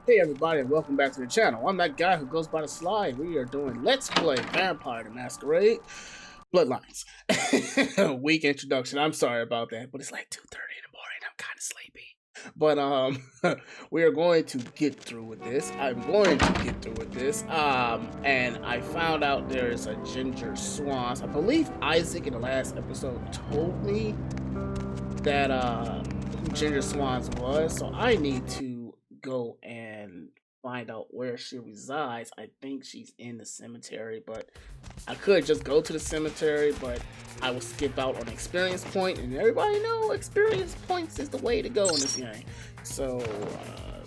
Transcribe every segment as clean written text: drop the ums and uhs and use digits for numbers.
Hey everybody, and welcome back to the channel. I'm that guy who goes by the Sly. We are doing Let's Play Vampire the Masquerade Bloodlines. Weak introduction. I'm sorry about that, but it's like 2:30 in the morning. I'm kind of sleepy. But we are going to get through with this. I'm going to get through with this. And I found out there's a ginger swans. I believe Isaac in the last episode told me that who ginger swans was, so I need to go and find out where she resides. I think she's in the cemetery, but I could just go to the cemetery, but I will skip out on experience point, and everybody know experience points is the way to go in this game. So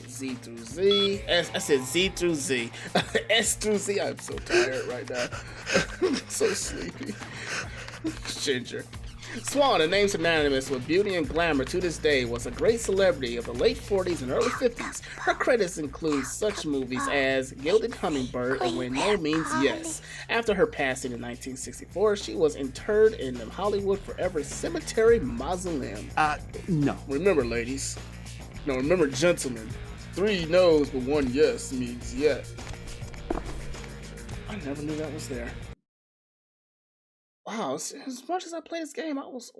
Z through Z. I said Z through Z. S through Z. I'm so tired right now. I'm so sleepy. Ginger. Swan, a name synonymous with beauty and glamour to this day, was a great celebrity of the late 40s and early 50s. Her credits include such movies as Gilded Hummingbird and When No Means Yes. After her passing in 1964, she was interred in the Hollywood Forever Cemetery Mausoleum. No. Remember, ladies. No, remember, gentlemen. 3 no's but 1 yes means yes. I never knew that was there. Wow, as much as I play this game, I was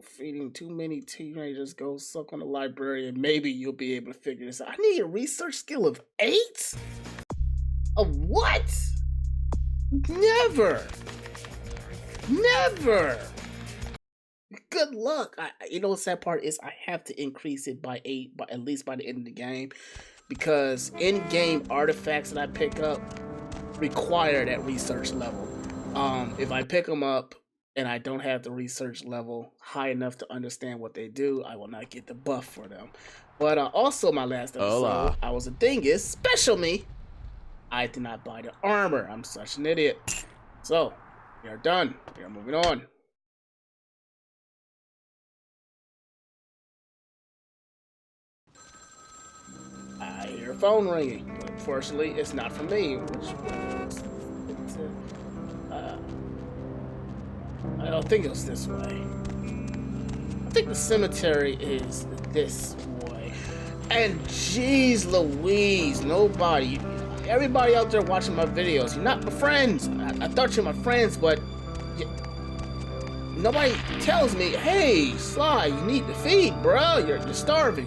feeding too many teenagers go suck on the library, and maybe you'll be able to figure this out. I need a research skill of 8? Of what? Never. Never. Good luck. You know the sad part is I have to increase it by 8, at least by the end of the game, because in-game artifacts that I pick up require that research level. If I pick them up and I don't have the research level high enough to understand what they do, I will not get the buff for them. But also my last episode, I was a dingus. Special me, I did not buy the armor. I'm such an idiot. So, we are done. We are moving on. I hear a phone ringing, but unfortunately, it's not for me. I don't think it was this way. I think the cemetery is this way. And jeez Louise, everybody out there watching my videos, you're not my friends. I thought you're my friends, but nobody tells me, hey, Sly, you need to feed, bro. You're starving.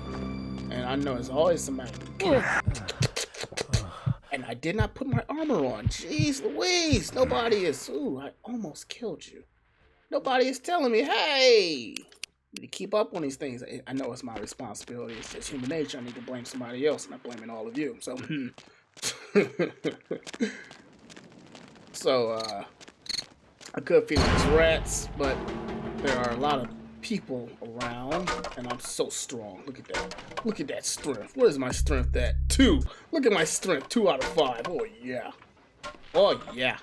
And I know there's always somebody. And I did not put my armor on. Jeez Louise, nobody is. Ooh, I almost killed you. Nobody is telling me, hey, to keep up on these things. I know it's my responsibility. It's just human nature. I need to blame somebody else, and I'm blaming all of you. So, I could feel these rats, but there are a lot of people around, and I'm so strong. Look at that. Look at that strength. What is my strength at? 2. Look at my strength. 2 out of 5. Oh, yeah. Oh, yeah.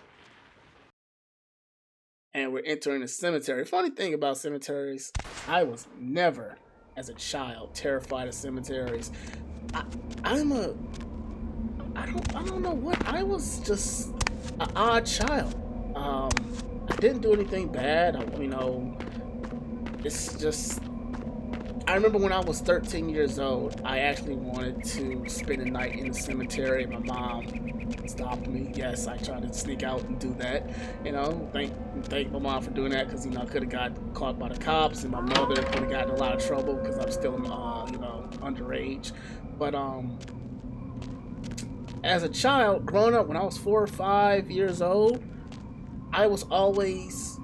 And we're entering the cemetery. Funny thing about cemeteries, I was never, as a child, terrified of cemeteries. I don't know what. I was just an odd child. I didn't do anything bad. It's just. I remember when I was 13 years old, I actually wanted to spend a night in the cemetery. My mom stopped me. Yes, I tried to sneak out and do that. Thank my mom for doing that, because I could have got caught by the cops, and my mother could have gotten in a lot of trouble because I'm still underage. But as a child, growing up, when I was 4 or 5 years old, I was always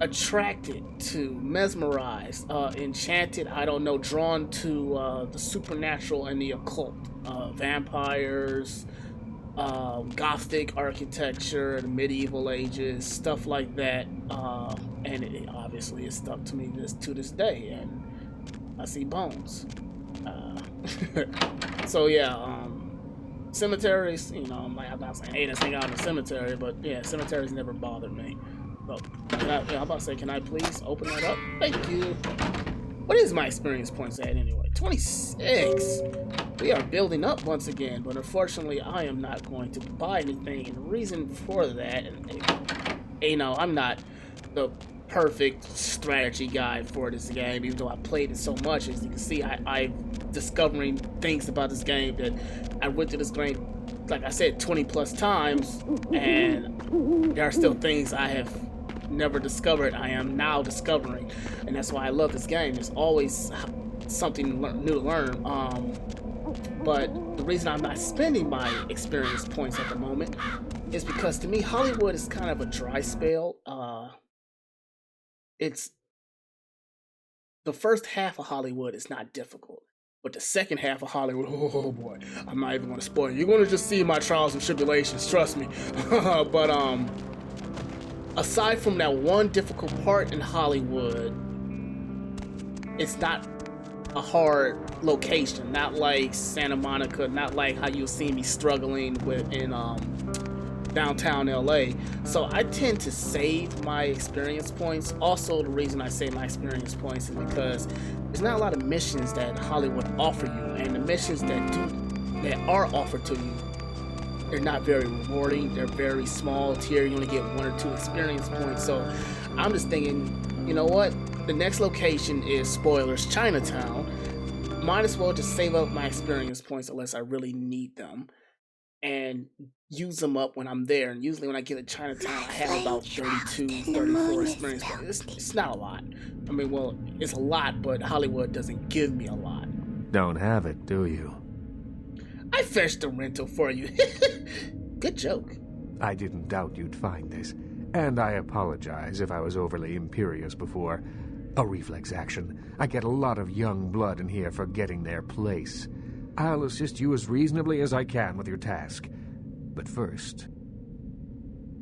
attracted to, mesmerized, enchanted, drawn to the supernatural and the occult, vampires, gothic architecture, the medieval ages, stuff like that, and it obviously is stuck to me to this day, and I see bones. So yeah, cemeteries, I'm not saying, hey, let's hang out in the cemetery, but yeah, cemeteries never bothered me. So, I'm about to say, can I please open that up? Thank you. What is my experience points at anyway? 26. We are building up once again, but unfortunately, I am not going to buy anything. And the reason for that, I'm not the perfect strategy guide for this game, even though I played it so much. As you can see, I'm discovering things about this game that I went through this game, like I said, 20 plus times, and there are still things I have never discovered I am now discovering, and that's why I love this game. There's always something new to learn. But the reason I'm not spending my experience points at the moment is because, to me, Hollywood is kind of a dry spell. It's the first half of Hollywood is not difficult, but the second half of Hollywood, oh boy, I'm not even going to spoil it. You're going to just see my trials and tribulations, trust me. But aside from that one difficult part in Hollywood, it's not a hard location, not like Santa Monica, not like how you'll see me struggling with in downtown LA. So I tend to save my experience points. Also, the reason I save my experience points is because there's not a lot of missions that Hollywood offer you, and the missions that are offered to you, they're not very rewarding. They're very small tier. You only get 1 or 2 experience points. So I'm just thinking, you know what? The next location is, spoilers, Chinatown. Might as well just save up my experience points unless I really need them, and use them up when I'm there. And usually when I get to Chinatown, I have about 32, 34 experience points. It's not a lot. I mean, well, it's a lot, but Hollywood doesn't give me a lot. Don't have it, do you? I fetched the rental for you. Good joke. I didn't doubt you'd find this, and I apologize if I was overly imperious before. A reflex action. I get a lot of young blood in here forgetting their place. I'll assist you as reasonably as I can with your task. But first,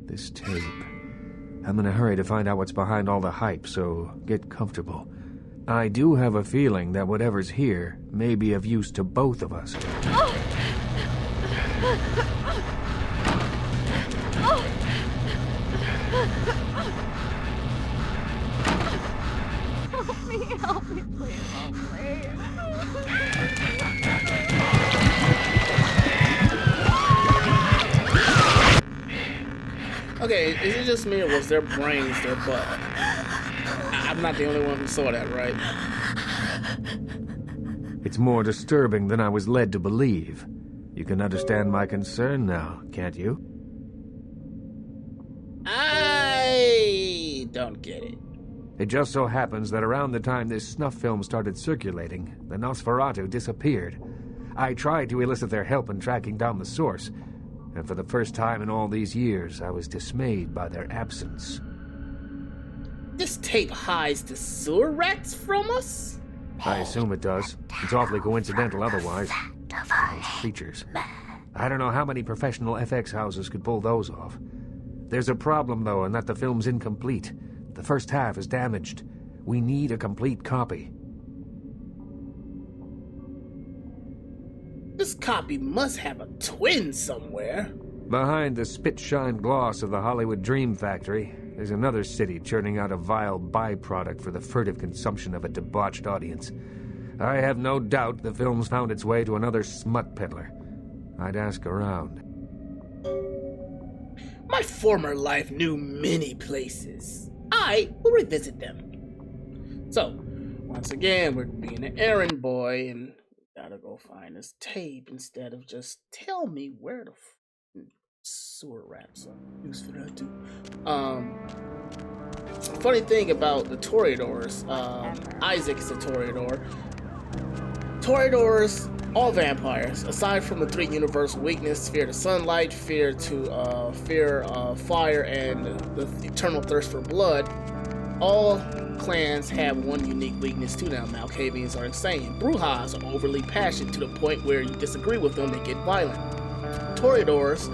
this tape. I'm in a hurry to find out what's behind all the hype, so get comfortable. I do have a feeling that whatever's here may be of use to both of us. Help me, please, please. Okay, is it just me, or was their brains their butt? I'm not the only one who saw that, right? It's more disturbing than I was led to believe. You can understand my concern now, can't you? I don't get it. It just so happens that around the time this snuff film started circulating, the Nosferatu disappeared. I tried to elicit their help in tracking down the source, and for the first time in all these years, I was dismayed by their absence. This tape hides the sewer rats from us? I assume it does. It's awfully coincidental otherwise. Those creatures. I don't know how many professional FX houses could pull those off. There's a problem, though, in that the film's incomplete. The first half is damaged. We need a complete copy. This copy must have a twin somewhere. Behind the spit-shine gloss of the Hollywood Dream Factory, there's another city churning out a vile byproduct for the furtive consumption of a debauched audience. I have no doubt the film's found its way to another smut peddler. I'd ask around. My former life knew many places. I will revisit them. So, once again, we're being an errand boy, and gotta go find this tape instead of just tell me where the sewer rats are. Use for that too. Funny thing about the Toreadors, Issac is a Toreador. Toreadors, all vampires, aside from the 3 universal weaknesses: fear to sunlight, fear of fire, and the eternal thirst for blood. All clans have one unique weakness to them. Malkavians are insane. Brujas are overly passionate to the point where you disagree with them, they get violent. Toreadors,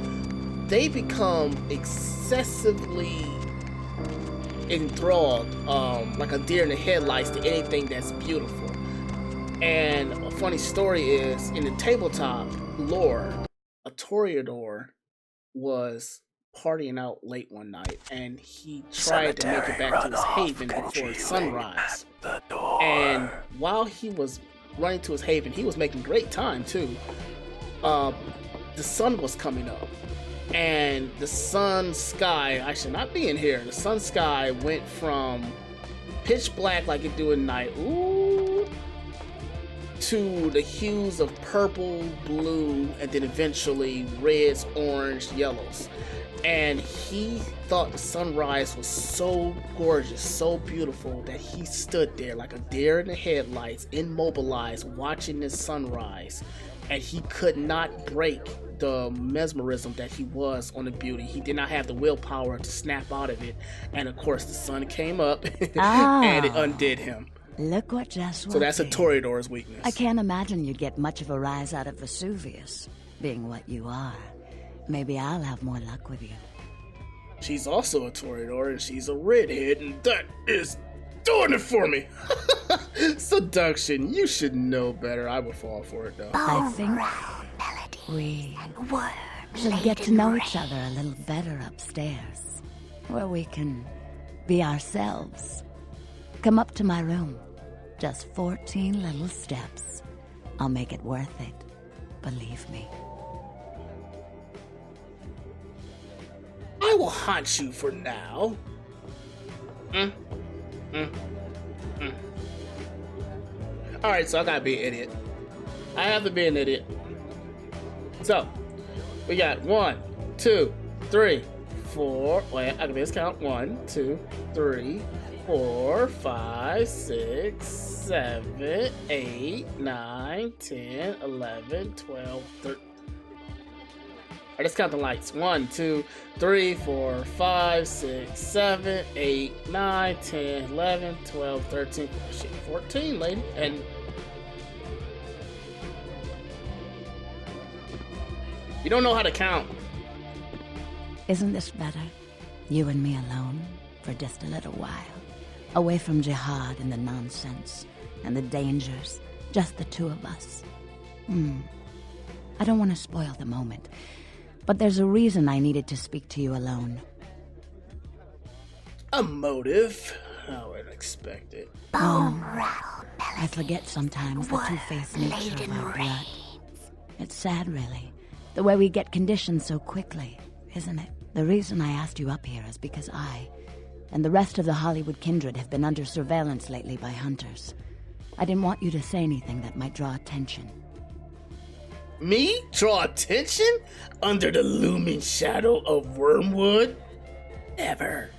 they become excessively enthralled, like a deer in the headlights, to anything that's beautiful. And a funny story is, in the tabletop lore, a Toreador was partying out late one night, and he tried to make it back to his haven before sunrise. And while he was running to his haven, he was making great time too. The sun was coming up, and the sun sky, I should not be in here. The sun sky went from pitch black like it do at night, ooh, to the hues of purple, blue, and then eventually reds, orange, yellows. And he thought the sunrise was so gorgeous, so beautiful, that he stood there like a deer in the headlights, immobilized, watching this sunrise. And he could not break the mesmerism that he was on the beauty. He did not have the willpower to snap out of it. And of course, the sun came up and it undid him. Look what just So that's a Toreador's weakness. I can't imagine you'd get much of a rise out of Vesuvius, being what you are. Maybe I'll have more luck with you. She's also a Toreador, and she's a redhead, and that is doing it for me. Seduction, you should know better. I would fall for it, though. I think we should get to know each other a little better upstairs, where we can be ourselves. Come up to my room. Just 14 little steps. I'll make it worth it. Believe me. I will haunt you for now. Alright, so I gotta be an idiot. I have to be an idiot. So, we got 1, 2, 3, 4. Wait, I can miscount. 1, 2, 3, 4, 5, 6, 7, 8, 9, 10, 11, 12, 13. Alright, let's count the lights. 1, 2, 3, 4, 5, 6, 7, 8, 9, 10, 11, 12, 13, 14, lady. And you don't know how to count. Isn't this better? You and me alone for just a little while. Away from jihad and the nonsense and the dangers. Just the two of us. I don't want to spoil the moment. But there's a reason I needed to speak to you alone. A motive? I would expect it. I forget sometimes the two-faced nature of our blood. It's sad, really. The way we get conditioned so quickly, isn't it? The reason I asked you up here is because I and the rest of the Hollywood kindred have been under surveillance lately by hunters. I didn't want you to say anything that might draw attention. Me? Draw attention? Under the looming shadow of Wormwood? Never.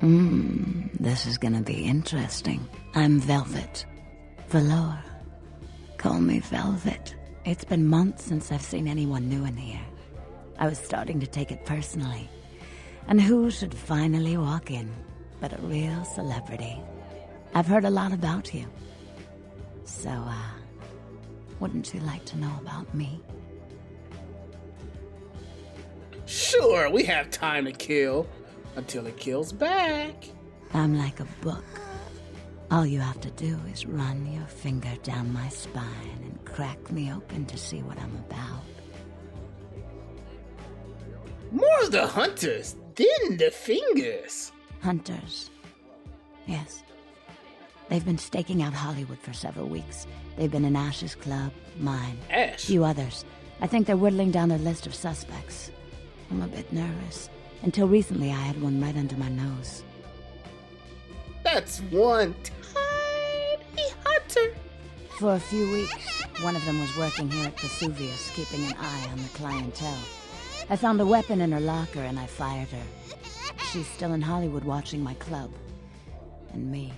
This is gonna be interesting. I'm Velvet. Valor. Call me Velvet. It's been months since I've seen anyone new in here. I was starting to take it personally. And who should finally walk in but a real celebrity? I've heard a lot about you. So, wouldn't you like to know about me? Sure, we have time to kill until it kills back. I'm like a book. All you have to do is run your finger down my spine and crack me open to see what I'm about. More of the hunters, then the fingers. Hunters. Yes. They've been staking out Hollywood for several weeks. They've been in Ash's club, mine, Ash? few others. I think they're whittling down their list of suspects. I'm a bit nervous. Until recently, I had one right under my nose. That's one tiny hunter. For a few weeks, one of them was working here at Vesuvius, keeping an eye on the clientele. I found a weapon in her locker and I fired her. She's still in Hollywood watching my club. And me.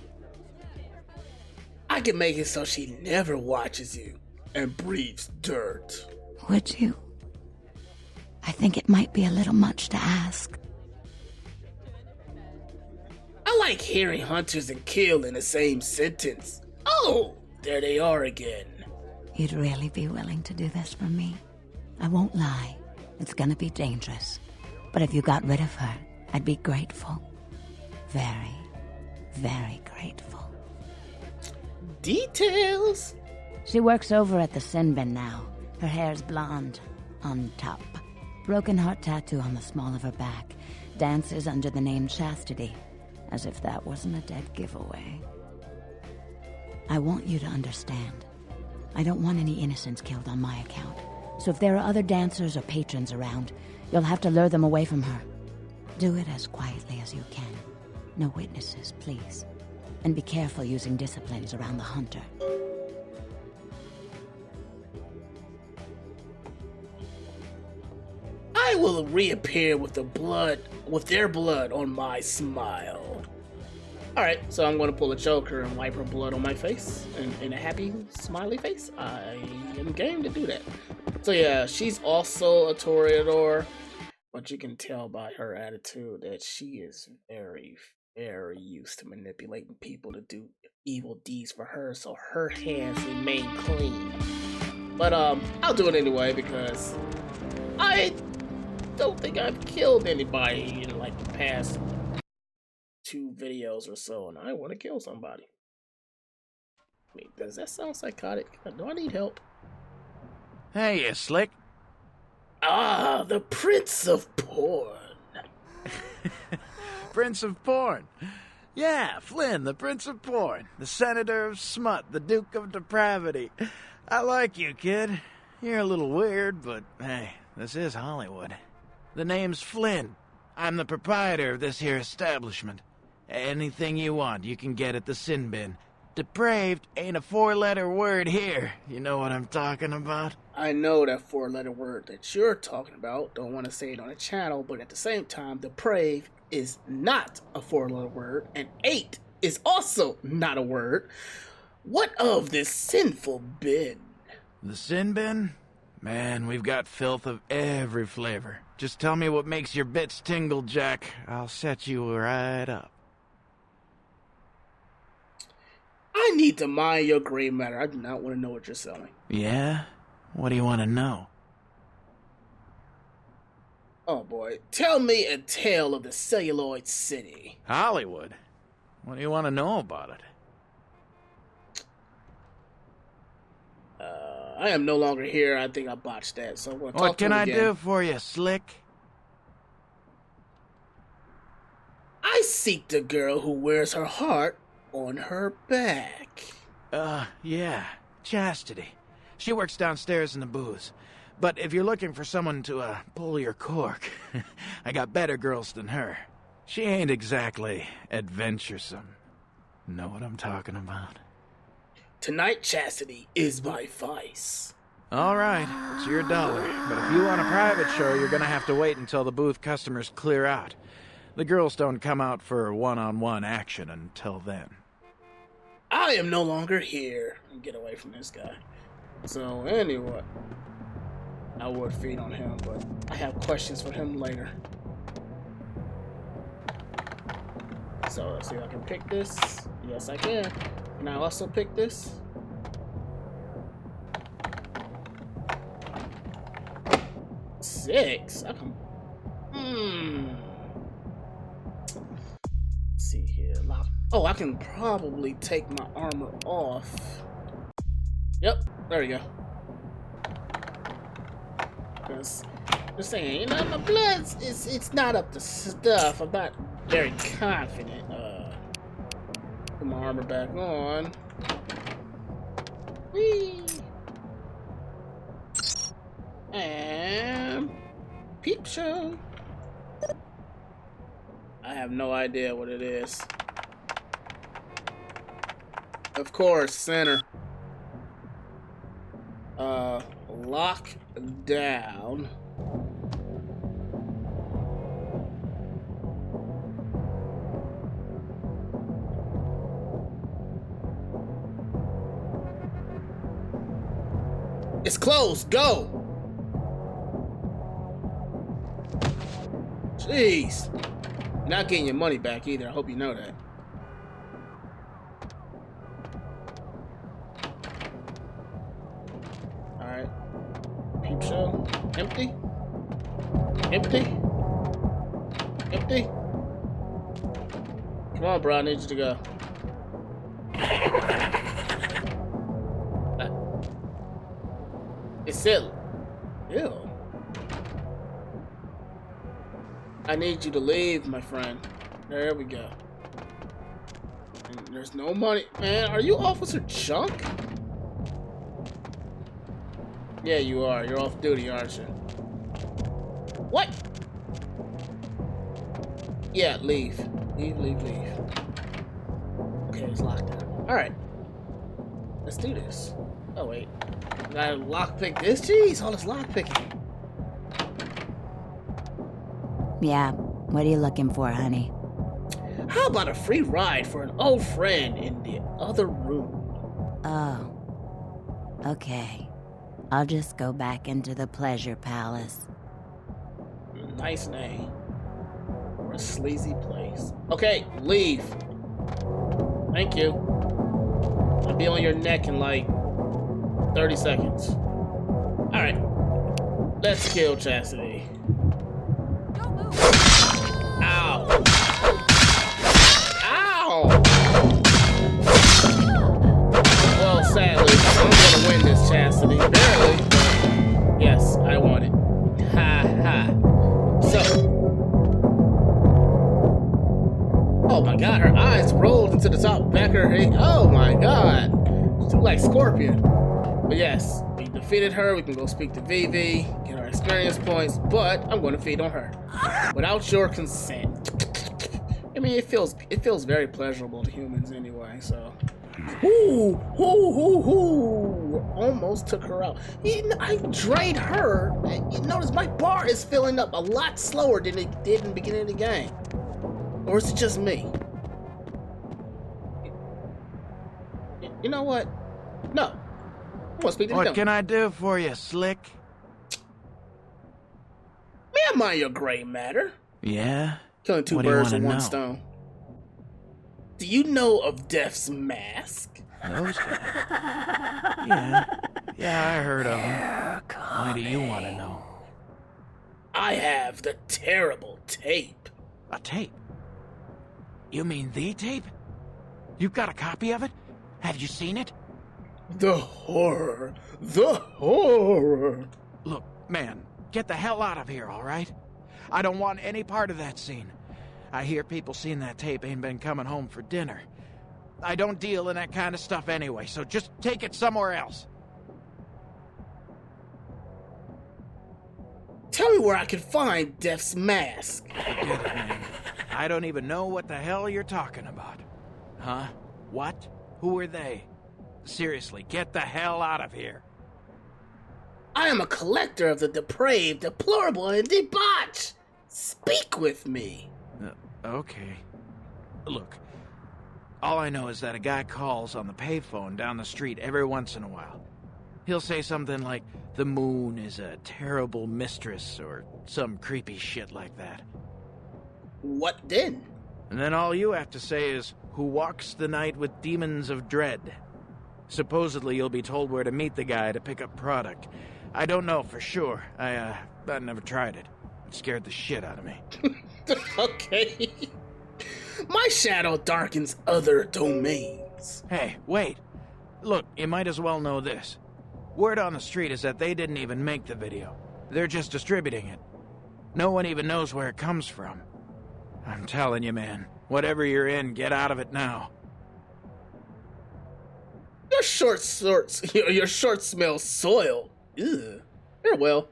I can make it so she never watches you and breathes dirt. Would you? I think it might be a little much to ask. I like hearing hunters and kill in the same sentence. Oh, there they are again. You'd really be willing to do this for me? I won't lie. It's gonna be dangerous. But if you got rid of her, I'd be grateful. Very, very grateful. Details? She works over at the Sin Bin now. Her hair's blonde, on top. Broken heart tattoo on the small of her back. Dances under the name Chastity. As if that wasn't a dead giveaway. I want you to understand. I don't want any innocents killed on my account. So if there are other dancers or patrons around, You'll have to lure them away from her. Do it as quietly as you can. No witnesses, please. And be careful using disciplines around the hunter. I will reappear with their blood on my smile. Alright, so I'm going to pull a Joker and wipe her blood on my face. In a happy, smiley face. I am game to do that. So yeah, she's also a Toreador. But you can tell by her attitude that she is very, very used to manipulating people to do evil deeds for her. So her hands remain clean. But I'll do it anyway because I don't think I've killed anybody in like the past 2 videos or so, and I want to kill somebody. I mean, does that sound psychotic? Do I need help? Hey, you slick. Ah, the Prince of Porn. Prince of Porn. Yeah, Flynn, the Prince of Porn. The Senator of Smut, the Duke of Depravity. I like you, kid. You're a little weird, but hey, this is Hollywood. The name's Flynn. I'm the proprietor of this here establishment. Anything you want, you can get at the sin bin. Depraved ain't a 4-letter word here. You know what I'm talking about? I know that 4-letter word that you're talking about. Don't want to say it on the channel, but at the same time, depraved is not a 4-letter word, and 8 is also not a word. What of this sinful bin? The sin bin? Man, we've got filth of every flavor. Just tell me what makes your bits tingle, Jack. I'll set you right up. I need to mine your gray matter. I do not want to know what you're selling. Yeah? What do you want to know? Oh boy. Tell me a tale of the celluloid city. Hollywood? What do you want to know about it? I am no longer here. I think I botched that. So we'll talk What to can him I again. do for you, Slick? I seek the girl who wears her heart on her back. Yeah. Chastity. She works downstairs in the booze. But if you're looking for someone to, pull your cork, I got better girls than her. She ain't exactly adventuresome. Know what I'm talking about? Tonight, chastity is my vice. All right, it's your dollar. But if you want a private show, you're gonna have to wait until the booth customers clear out. The girls don't come out for one-on-one action until then. I am no longer here. Get away from this guy. So anyway, I would feed on him, but I have questions for him later. So let's see if I can pick this. Yes, I can. Can I also pick this? Six? I can... Let's see here. Lock. Oh, I can probably take my armor off. Yep, there we go. Because, just saying, you know, my blood it's not up to stuff. I'm not very confident. Put my armor back on. Whee! And peep show. I have no idea what it is. Of course, center. Lock down. It's closed. Go. Jeez. You're not getting your money back either. I hope you know that. Alright. Peep show. Empty. Empty. Empty. Come on, bro. I need you to go. It's still. Ew. I need you to leave, my friend. There we go. And there's no money. Man, are you Officer Chunk? Yeah, you are. You're off duty, aren't you? What? Yeah, leave. Leave. Okay, it's locked down. Alright. Let's do this. Oh, wait. Gotta lockpick this? Jeez, all this lockpicking. Yeah, what are you looking for, honey? How about a free ride for an old friend in the other room? Oh. Okay. I'll just go back into the pleasure palace. Nice name. For a sleazy place. Okay, leave. Thank you. I'll be on your neck in like 30 seconds. Alright. Let's kill Chastity. Don't move. Ow. Ow! Well, sadly, I'm gonna win this, Chastity. Barely, but yes, I won it. Ha ha. So. Oh my god, her eyes rolled into the top back of her head. Oh my god. She looked like Scorpion. But yes, we defeated her. We can go speak to Vivi, get our experience points, but I'm going to feed on her. Without your consent. I mean, it feels very pleasurable to humans anyway, so. Ooh, almost took her out. I drained her. You notice my bar is filling up a lot slower than it did in the beginning of the game. Or is it just me? You know what? No. I'm gonna speak to What can I do for you, Slick? Man, mind your gray matter. Yeah? Killing two What do you birds with wanna one know? stone. Do you know of Death's Mask? Those guys? Yeah, I heard of them. Why do you want to know? I have the terrible tape. A tape? You mean the tape? You've got a copy of it? Have you seen it? The horror. The horror. Look, man, get the hell out of here, all right? I don't want any part of that scene. I hear people seeing that tape ain't been coming home for dinner. I don't deal in that kind of stuff anyway, so just take it somewhere else. Tell me where I can find Death's Mask. Forget it, man. I don't even know what the hell you're talking about. Huh? What? Who are they? Seriously, get the hell out of here. I am a collector of the depraved, deplorable, and debauched. Speak with me. Okay. Look, all I know is that a guy calls on the payphone down the street every once in a while. He'll say something like, the moon is a terrible mistress, or some creepy shit like that. What then? And then all you have to say is, who walks the night with demons of dread. Supposedly you'll be told where to meet the guy to pick up product. I don't know for sure. I never tried it. It scared the shit out of me. Okay. My shadow darkens other domains. Hey, wait. Look, you might as well know this. Word on the street is that they didn't even make the video. They're just distributing it. No one even knows where it comes from. I'm telling you, man. Whatever you're in, get out of it now. Your short smells soiled. Ew. Very well.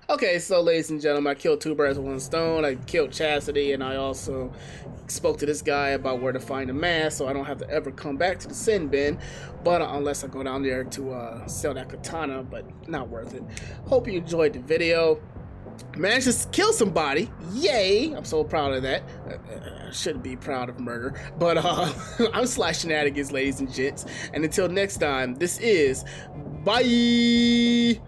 Okay, so ladies and gentlemen, I killed two birds with one stone. I killed Chastity, and I also spoke to this guy about where to find a mask, so I don't have to ever come back to the sin bin. But unless I go down there to sell that katana, but not worth it. Hope you enjoyed the video. Managed to kill somebody. Yay! I'm so proud of that. I shouldn't be proud of murder. But I'm Shenanigans, ladies and gents. And until next time, this is bye.